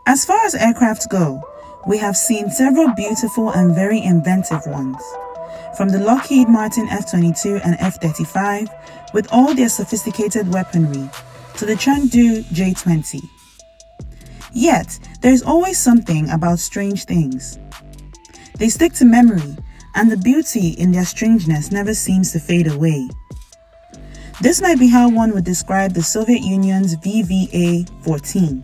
As far as aircraft go, we have seen several beautiful and very inventive ones. From the Lockheed Martin F-22 and F-35, with all their sophisticated weaponry, to the Chengdu J-20. Yet, there is always something about strange things. They stick to memory, and the beauty in their strangeness never seems to fade away. This might be how one would describe the Soviet Union's VVA-14.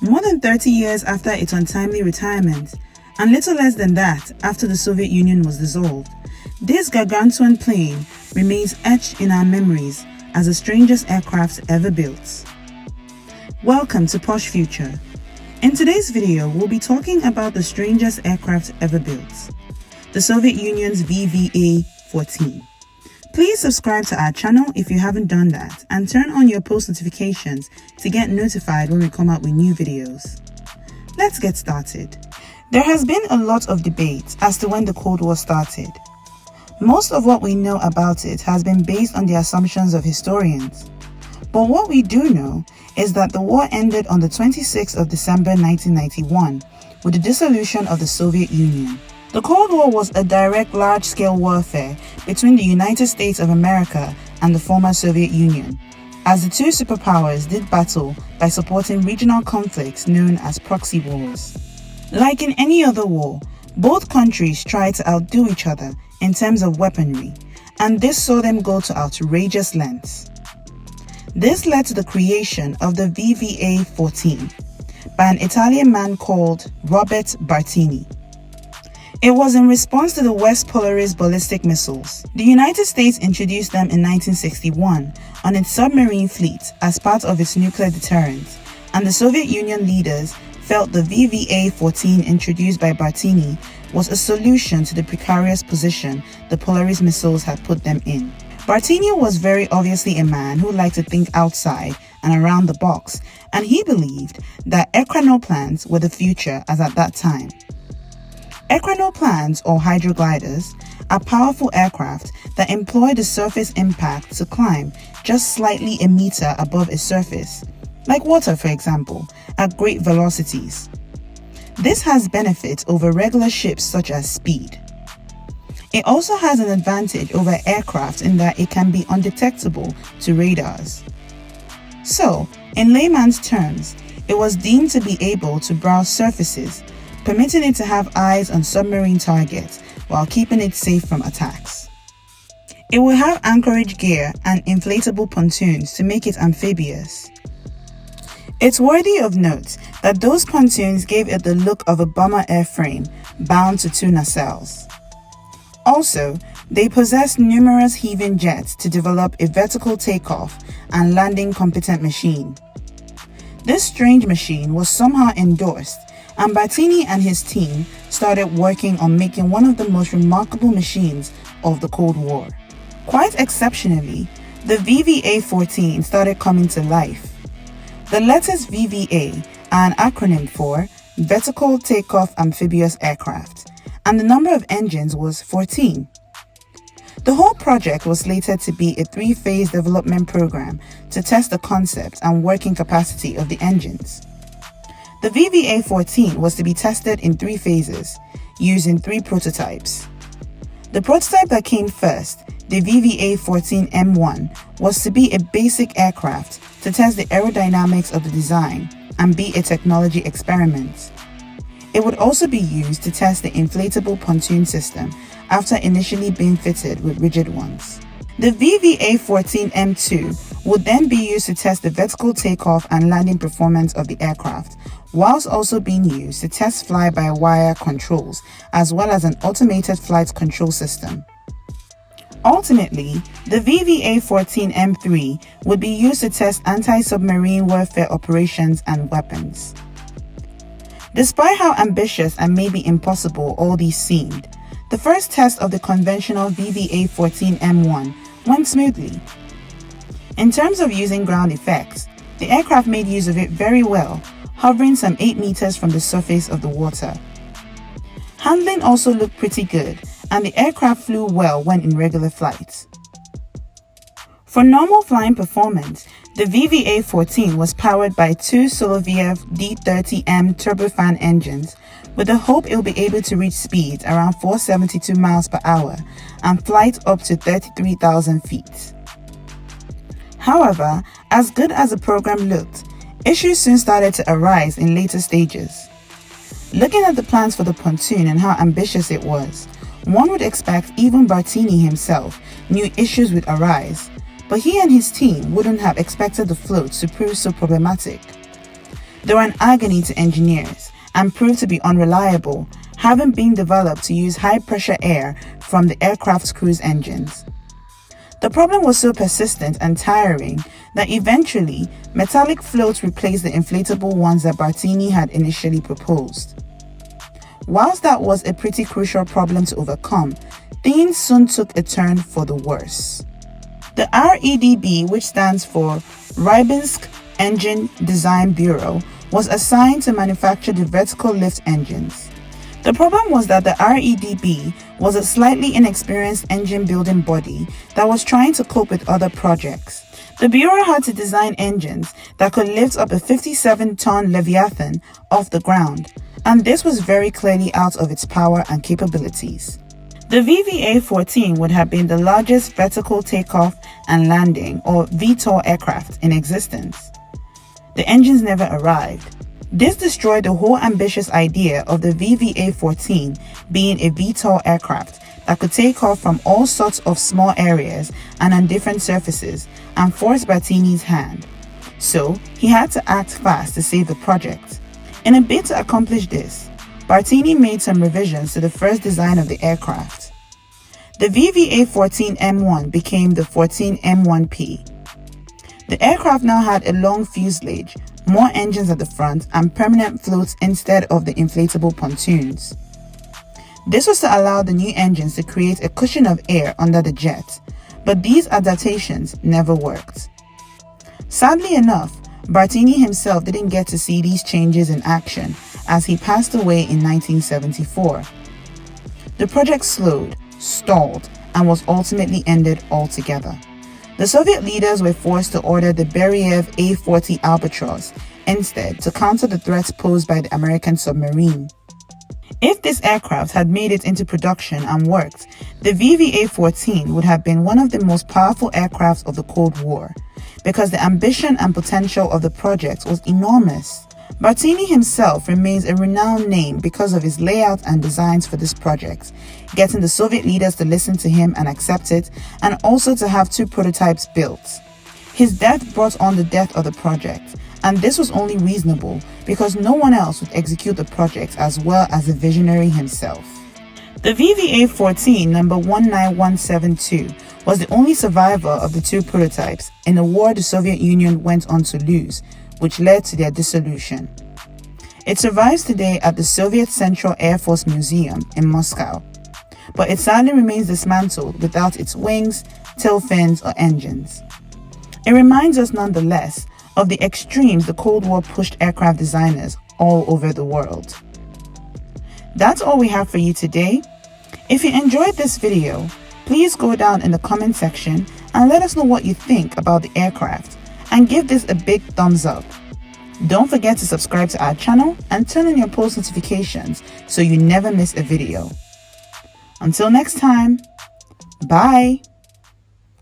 More than 30 years after its untimely retirement, and little less than that after the Soviet Union was dissolved, this gargantuan plane remains etched in our memories as the strangest aircraft ever built. Welcome to Poshfuture. In today's video, we'll be talking about the strangest aircraft ever built, the Soviet Union's VVA-14. Please subscribe to our channel if you haven't done that, and turn on your post notifications to get notified when we come out with new videos. Let's get started. There has been a lot of debate as to when the Cold War started. Most of what we know about it has been based on the assumptions of historians. But what we do know is that the war ended on the 26th of December 1991 with the dissolution of the Soviet Union. The Cold War was a direct large-scale warfare between the United States of America and the former Soviet Union, as the two superpowers did battle by supporting regional conflicts known as proxy wars. Like in any other war, both countries tried to outdo each other in terms of weaponry, and this saw them go to outrageous lengths. This led to the creation of the VVA-14 by an Italian man called Robert Bartini. It was in response to the West Polaris ballistic missiles. The United States introduced them in 1961 on its submarine fleet as part of its nuclear deterrent, and the Soviet Union leaders felt the VVA-14 introduced by Bartini was a solution to the precarious position the Polaris missiles had put them in. Bartini was very obviously a man who liked to think outside and around the box, and he believed that ekranoplans were the future as at that time. Ekranoplans, or hydrogliders, are powerful aircraft that employ the surface impact to climb just slightly a meter above a surface, like water for example, at great velocities. This has benefits over regular ships such as speed. It also has an advantage over aircraft in that it can be undetectable to radars. So, in layman's terms, it was deemed to be able to browse surfaces, permitting it to have eyes on submarine targets while keeping it safe from attacks. It will have anchorage gear and inflatable pontoons to make it amphibious. It's worthy of note that those pontoons gave it the look of a bomber airframe bound to two nacelles. Also, they possessed numerous heaving jets to develop a vertical takeoff and landing competent machine. This strange machine was somehow endorsed, and Bartini and his team started working on making one of the most remarkable machines of the Cold War. Quite exceptionally, the VVA-14 started coming to life. The letters VVA are an acronym for Vertical Takeoff Amphibious Aircraft, and the number of engines was 14. The whole project was slated to be a three-phase development program to test the concept and working capacity of the engines. The VVA-14 was to be tested in 3 phases, using 3 prototypes. The prototype that came first, the VVA-14M1, was to be a basic aircraft to test the aerodynamics of the design and be a technology experiment. It would also be used to test the inflatable pontoon system after initially being fitted with rigid ones. The VVA-14M2 would then be used to test the vertical takeoff and landing performance of the aircraft, whilst also being used to test fly-by-wire controls as well as an automated flight control system. Ultimately, the VVA-14M3 would be used to test anti-submarine warfare operations and weapons. Despite how ambitious and maybe impossible all these seemed, the first test of the conventional VVA-14M1 went smoothly. In terms of using ground effects, the aircraft made use of it very well, hovering some 8 meters from the surface of the water. Handling also looked pretty good, and the aircraft flew well when in regular flights. For normal flying performance, The VVA-14 was powered by two Soloviev D30M turbofan engines with the hope it will be able to reach speeds around 472 miles per hour and flight up to 33,000 feet. However, as good as the program looked, issues soon started to arise in later stages. Looking at the plans for the pontoon and how ambitious it was, one would expect even Bartini himself knew issues would arise, but he and his team wouldn't have expected the floats to prove so problematic. They were an agony to engineers and proved to be unreliable, having been developed to use high-pressure air from the aircraft's cruise engines. The problem was so persistent and tiring that eventually metallic floats replaced the inflatable ones that Bartini had initially proposed. Whilst that was a pretty crucial problem to overcome, things soon took a turn for the worse. The REDB, which stands for Rybinsk Engine Design Bureau, was assigned to manufacture the vertical lift engines. The problem was that the REDB was a slightly inexperienced engine building body that was trying to cope with other projects. The Bureau had to design engines that could lift up a 57-ton Leviathan off the ground, and this was very clearly out of its power and capabilities. The VVA-14 would have been the largest vertical takeoff and landing, or VTOL, aircraft in existence. The engines never arrived. This destroyed the whole ambitious idea of the VVA-14 being a VTOL aircraft that could take off from all sorts of small areas and on different surfaces, and forced Bartini's hand. So he had to act fast to save the project. In a bid to accomplish this, Bartini made some revisions to the first design of the aircraft. The VVA-14M1 became the 14M1P. The aircraft now had a long fuselage, more engines at the front, and permanent floats instead of the inflatable pontoons. This was to allow the new engines to create a cushion of air under the jet, but these adaptations never worked. Sadly enough, Bartini himself didn't get to see these changes in action as he passed away in 1974. The project slowed, stalled, and was ultimately ended altogether. The Soviet leaders were forced to order the Beriev A-40 Albatross instead to counter the threats posed by the American submarine. If this aircraft had made it into production and worked, the VVA-14 would have been one of the most powerful aircraft of the Cold War, because the ambition and potential of the project was enormous. Bartini himself remains a renowned name because of his layout and designs for this project, getting the Soviet leaders to listen to him and accept it, and also to have two prototypes built. His death brought on the death of the project, and this was only reasonable because no one else would execute the project as well as the visionary himself. The VVA-14 number 19172 was the only survivor of the two prototypes in a war the Soviet Union went on to lose, which led to their dissolution. It survives today at the Soviet Central Air Force Museum in Moscow, but it sadly remains dismantled without its wings, tail fins, or engines. It reminds us nonetheless of the extremes the Cold War pushed aircraft designers all over the world. That's all we have for you today. If you enjoyed this video, please go down in the comment section and let us know what you think about the aircraft, and give this a big thumbs up. Don't forget to subscribe to our channel and turn on your post notifications so you never miss a video. Until next time, bye!